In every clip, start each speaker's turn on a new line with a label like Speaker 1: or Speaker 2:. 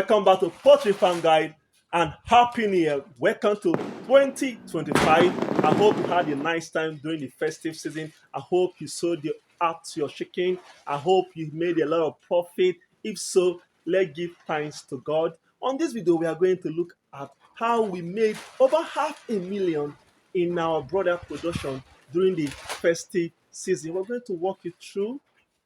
Speaker 1: welcome back to Poultry Farm Guide and Happy New Year. Welcome to 2025. I hope you had a nice time during the festive season. I hope you sold out your chicken. I hope you made a lot of profit. If so, let's give thanks to God. On this video, we are going to look at how we made over $500,000 in our broiler production during the festive season. We're going to walk you through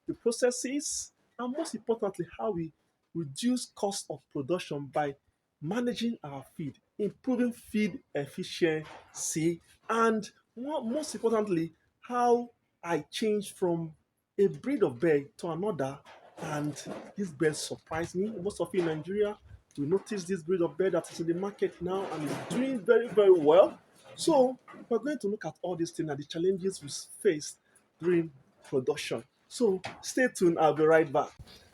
Speaker 1: the processes and most importantly, how we reduce cost of production by managing our feed, improving feed efficiency, and most importantly, how I changed from a breed of bird to another. And this bird surprised me. Most of you in Nigeria will notice this breed of bird that is in the market now and is doing very, very well. So we're going to look at all these things and the challenges we face during production. So stay tuned, I'll be right back.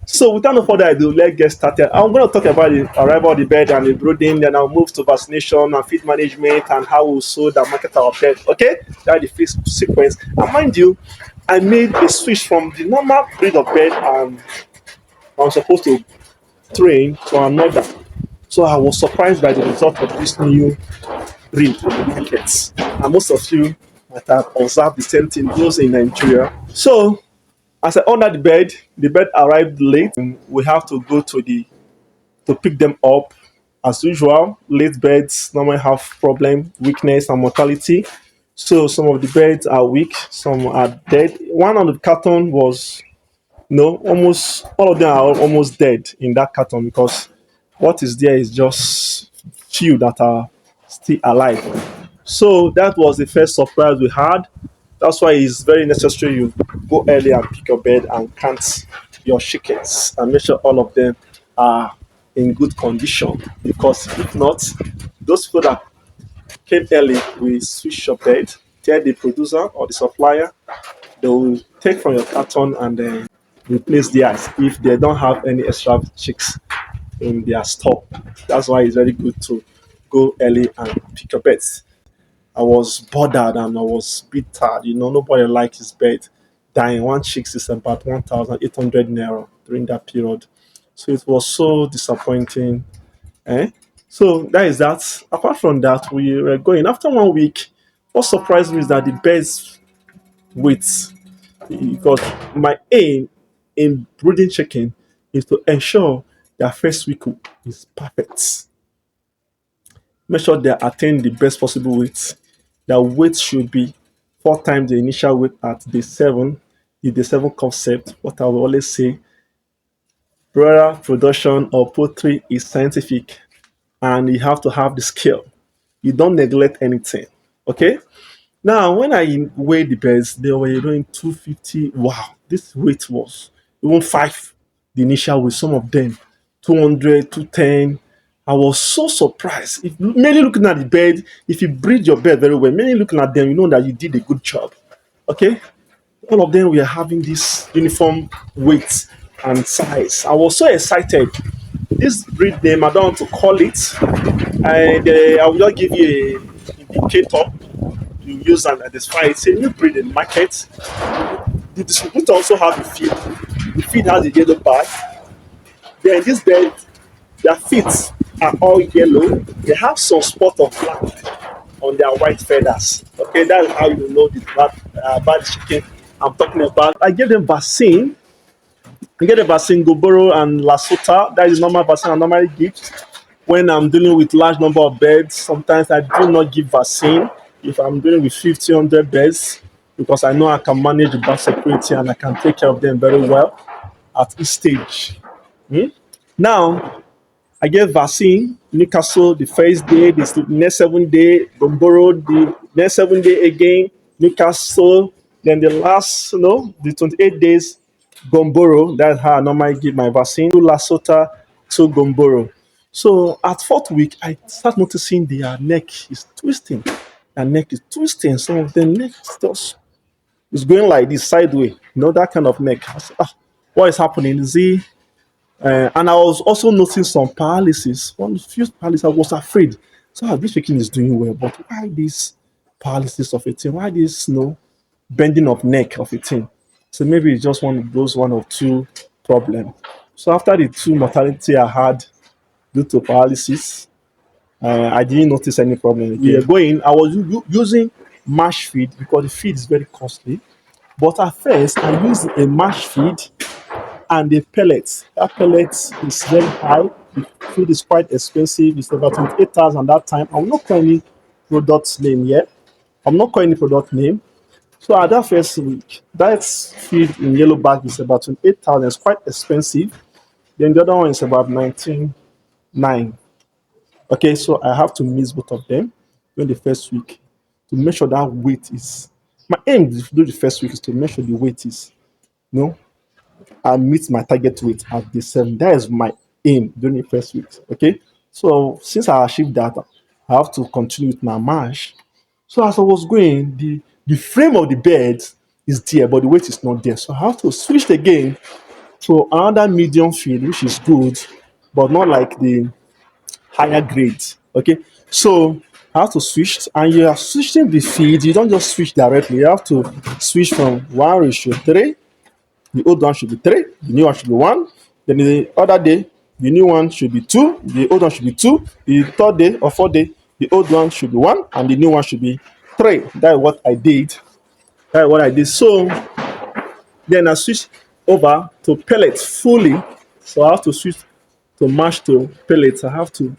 Speaker 1: So without no further ado, let's get started. I'm going to talk about the arrival of the bird and the brooding, then I'll move to vaccination and feed management and how we sold and market our bird. Okay, that's the first sequence. And mind you, I made a switch from the normal breed of bird I'm supposed to train to another. So I was surprised by the result of this new breed in the markets. And most of you might have observed the same thing, those in Nigeria. So as I ordered the bed arrived late. We have to go to pick them up. As usual, late beds normally have problem, weakness, and mortality. So some of the beds are weak, some are dead. One on the carton was almost all of them are almost dead in that carton because what is there is just few that are still alive. So that was the first surprise we had. That's why it's very necessary you go early and pick your bed and count your chickens and make sure all of them are in good condition. Because if not, those people that came early will switch your bed, tell the producer or the supplier, they will take from your carton and then replace theirs if they don't have any extra chicks in their store. That's why it's very good to go early and pick your beds. I was bothered and I was bitter. Nobody likes his bird dying. One chick is about 1,800 naira during that period. So it was so disappointing. So that is that. Apart from that, we were going. After 1 week, what surprised me is that the birds wait. Because my aim in brooding chicken is to ensure their first week is perfect. Make sure they attain the best possible weight. Their weight should be 4 times the initial weight at day 7. The day 7 concept, what I will always say, broiler production or poultry is scientific and you have to have the skill. You don't neglect anything. Okay? Now, when I weighed the birds, they were doing 250. Wow, this weight was even 5, the initial weight, some of them 200, 210. I was so surprised. If mainly looking at the bed, if you breed your bed very well, mainly looking at them, you know that you did a good job. Okay? All of them were having this uniform weight and size. I was so excited. This breed name, I don't want to call it. I will just give you an indicator. You use and identify it. It's a new breed in the market. The distributor also have a feed. The feed has a yellow bag. Then this bed, their feet are all yellow. They have some spot of black on their white feathers. Okay, that's how you know the bad chicken I'm talking about. I gave them vaccine. I get the vaccine Goboro and Lasota. That is normal vaccine I normally give. When I'm dealing with large number of birds, sometimes I do not give vaccine. If I'm dealing with 1,500 birds, because I know I can manage the bird security and I can take care of them very well at each stage. Now, I get vaccine, Newcastle the first day, the next 7 day, Gomboro the next 7 day again, Newcastle, then the last, the 28 days, Gomboro. That's how I normally give my vaccine. To Lasota, to Gomboro. So at 4th week, I start noticing their neck is twisting. Their neck is twisting. Some of the neck is going like this sideways. That kind of neck. I said, what is happening? Is he? And I was also noticing some paralysis. One few paralysis, I was afraid. So this chicken is doing well, but why this paralysis of a thing? Why this bending of neck of a thing? So maybe it's just one of those 1 or 2 problems. So after the 2 mortality I had, due to paralysis. I didn't notice any problem. We
Speaker 2: Yeah.
Speaker 1: were going. I was using mash feed because the feed is very costly. But at first, I used a mash feed and a pellet. That pellet is very high. The feed is quite expensive. It's about 28,000 that time. I'm not calling any product name yet. I'm not calling any product name. So at that first week, that feed in yellow bag is about 28,000. It's quite expensive. Then the other one is about 19,900. Okay, so I have to mix both of them during the first week to make sure that weight is. My aim to do the first week is to make sure the weight is, you know, I meet my target weight at the 7. That is my aim during the first week. Okay, so since I achieved that, I have to continue with my march. So as I was going, the frame of the bed is there, but the weight is not there. So I have to switch again to another medium feed, which is good, but not like the higher grade. Okay, so I have to switch, and you are switching the feed. You don't just switch directly. You have to switch from 1:3. The old one should be 3. The new one should be 1. Then the other day, the new one should be 2. The old one should be 2. The third day or fourth day, the old one should be 1, and the new one should be 3. That is what I did. That is what I did. So then I switched over to pellets fully. So I have to switch to mash to pellets. I have to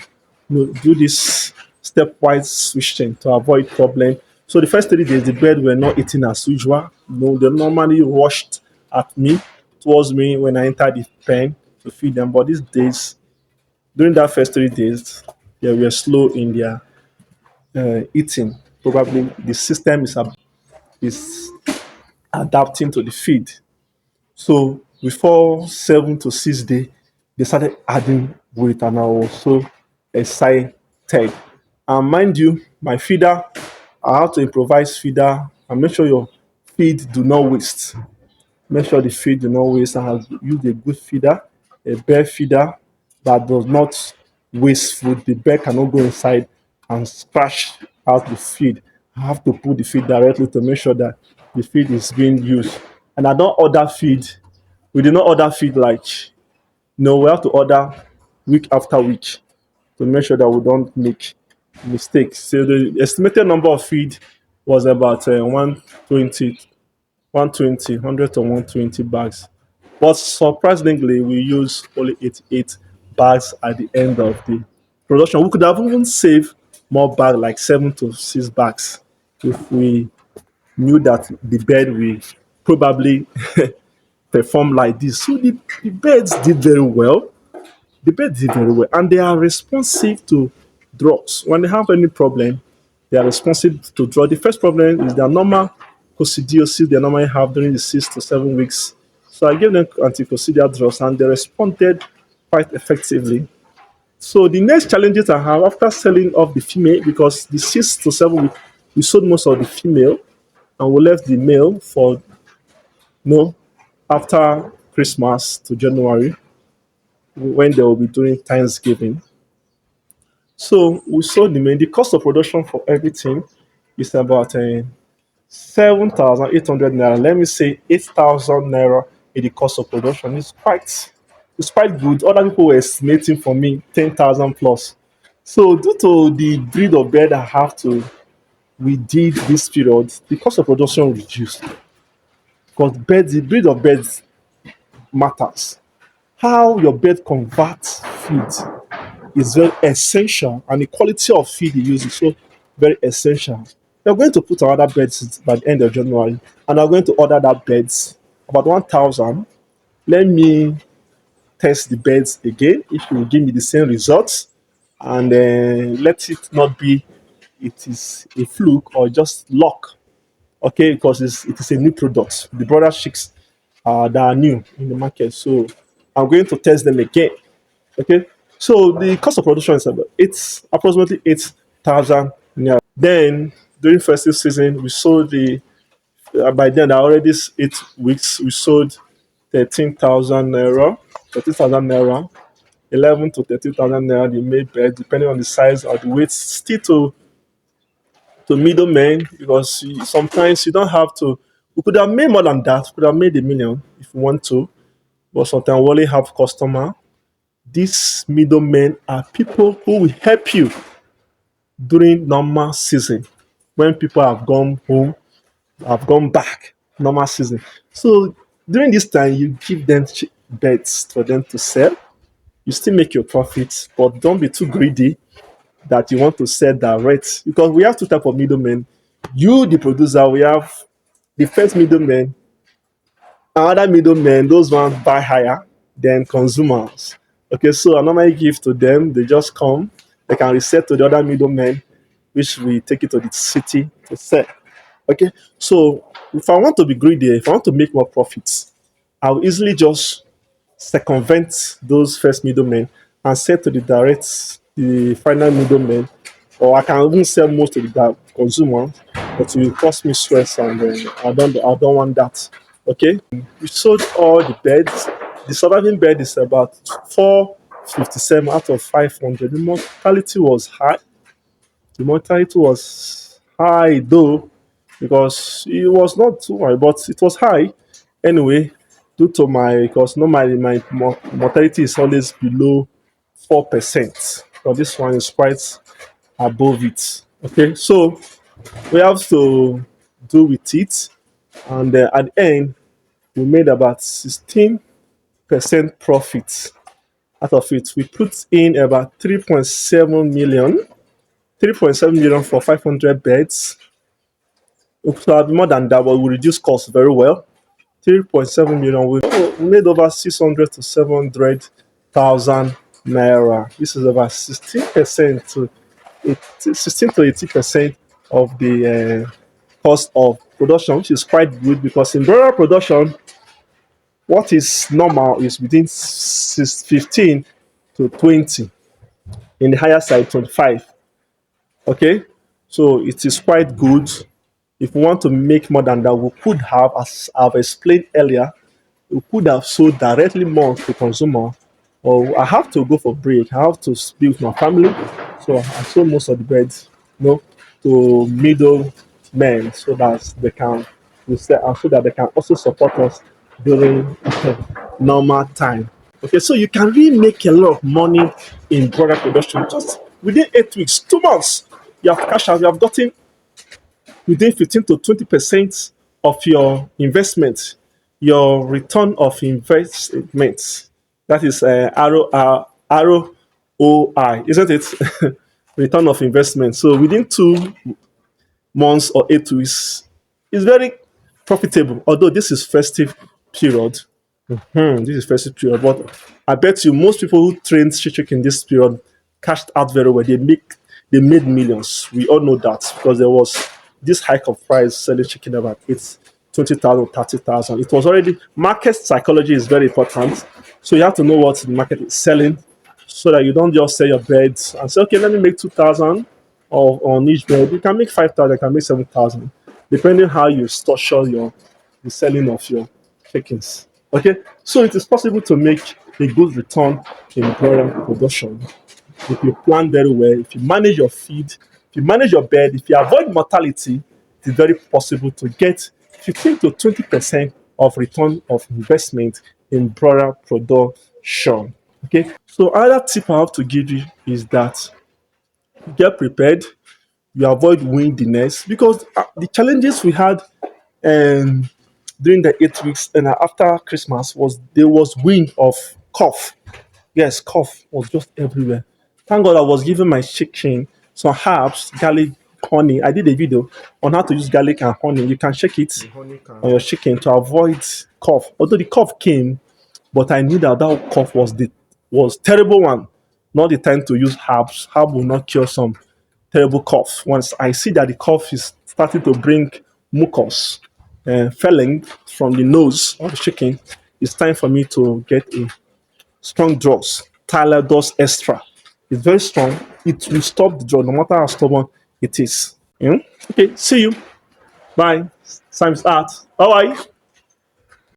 Speaker 1: do this stepwise switching to avoid problem. So the first 3 days, the bird were not eating as usual. They normally rushed at me, towards me when I entered the pen to feed them. But these days, during that first 3 days, they were slow in their eating. Probably the system is adapting to the feed. So before 7 to 6 days, they started adding weight, and I was so excited. And mind you, my feeder, I have to improvise feeder and make sure your feed do not waste. Make sure the feed do not waste, and have used a good feeder, a bare feeder that does not waste food. The bear cannot go inside and scratch out the feed. I have to put the feed directly to make sure that the feed is being used. And I don't order feed. We do not order feed like, no, we have to order week after week to make sure that we don't make mistakes. So the estimated number of feed was about 120, 120, 100 to 120 bags. But surprisingly, we use only 88 bags at the end of the production. We could have even saved more bags, like 7 to 6 bags, if we knew that the bed will probably perform like this. So the beds did very well. The beds did very well, and they are responsive to drugs. When they have any problem, they are responsive to drug. The first problem is their normal coccidiosis they normally have during the 6 to 7 weeks. So I gave them anticoccidial drugs, and they responded quite effectively. So the next challenges I have after selling off the female, because the 6 to 7 weeks we sold most of the female, and we left the male for after Christmas to January, when they will be doing Thanksgiving. So we sold the male. The cost of production for everything is about 7,800 naira. Let me say 8,000 naira in the cost of production. It's quite good. Other people were estimating for me 10,000 plus. So due to the breed of bird I have to we did this period, the cost of production reduced because the breed of birds matters. How your bird converts feed is very essential, and the quality of feed you use is so very essential. We're going to put our other beds by the end of January, and I'm going to order that beds about 1,000. Let me test the beds again if you will give me the same results, and let it not be it is a fluke or just luck. Okay, because it is a new product. The brother chicks that are new in the market, so I'm going to test them again. Okay, so the cost of production is about it's approximately 8,000 naira. Then during festive season, we sold the by then already 8 weeks we sold 13,000 naira, 13,000 naira, 11 to 13,000 naira the made bed, depending on the size or the weight. Still to middlemen, because sometimes you don't have to. We could have made more than that. We could have made a million if we want to, but sometimes we only have customer These middlemen are people who will help you during normal season when people have gone home, have gone back normal season. So during this time, you give them beds for them to sell. You still make your profits, but don't be too greedy that you want to sell direct, because we have two type of middlemen. You, the producer, we have the first middleman, another middlemen, those ones buy higher than consumers. Okay, so I normally give to them, they just come, they can resell to the other middlemen, which we take it to the city to sell. Okay, so if I want to be greedy, if I want to make more profits, I'll easily just circumvent those first middlemen and sell to the final middleman, or I can even sell most to the consumer, but it will cost me stress, and I don't want that. Okay, we sold all the beds. The surviving bed is about 457 out of 500. The mortality was high. The mortality was high though, because it was not too high, but it was high anyway, due to because normally my mortality is always below 4%. But this one is quite above it. Okay, so we have to do with it, and at the end, we made about 16% profit out of it. We put in about 3.7 million for 500 beds. It could have been more than that, but we reduce costs very well. 3.7 million. We made over 600 to 700,000 naira. This is about 16% to 16 to 80% of the cost of production, which is quite good, because in broiler production, what is normal is within 15 to 20. In the higher side, 25. Okay, so it is quite good. If we want to make more than that, we could have, as I've explained earlier, we could have sold directly more to consumer, or I have to go for break. I have to speak with my family, so I sold most of the beds, to middle men, so that they can so that they can also support us during normal time. Okay, so you can really make a lot of money in product production just within 8 weeks, 2 months. You have cash out, you have gotten within 15 to 20% of your investment, your return of investment. That is ROI, isn't it? Return of investment. So within 2 months or 8 weeks, it's very profitable. Although this is festive period, this is festive period, but I bet you most people who trained chicken in this period cashed out very well. They made millions. We all know that, because there was this hike of price selling chicken about 20,000, 30,000. It was already, market psychology is very important. So you have to know what the market is selling, so that you don't just sell your beds and say, okay, let me make 2,000 on each bed. You can make 5,000, you can make 7,000, depending how you structure the selling of your chickens. Okay, so it is possible to make a good return in broiler production if you plan very well, if you manage your feed, if you manage your bed, if you avoid mortality. It is very possible to get 15 to 20% of return of investment in broiler production. Okay, so another tip I have to give you is that get prepared. You avoid windiness, because the challenges we had um, during the 8 weeks and after Christmas was there was wind of cough. Yes, cough was just everywhere. Thank God I was giving my chicken some herbs, garlic, honey. I did a video on how to use garlic and honey. You can check it on your chicken to avoid cough. Although the cough came, but I knew that cough was terrible one. Not the time to use herbs. Herb will not cure some terrible cough. Once I see that the cough is starting to bring mucus, felling from the nose of the chicken, it's time for me to get a strong drugs. Tyler does extra. It's very strong. It will stop the drug, no matter how stubborn it is. Okay, see you. Bye. Time's out. Bye bye.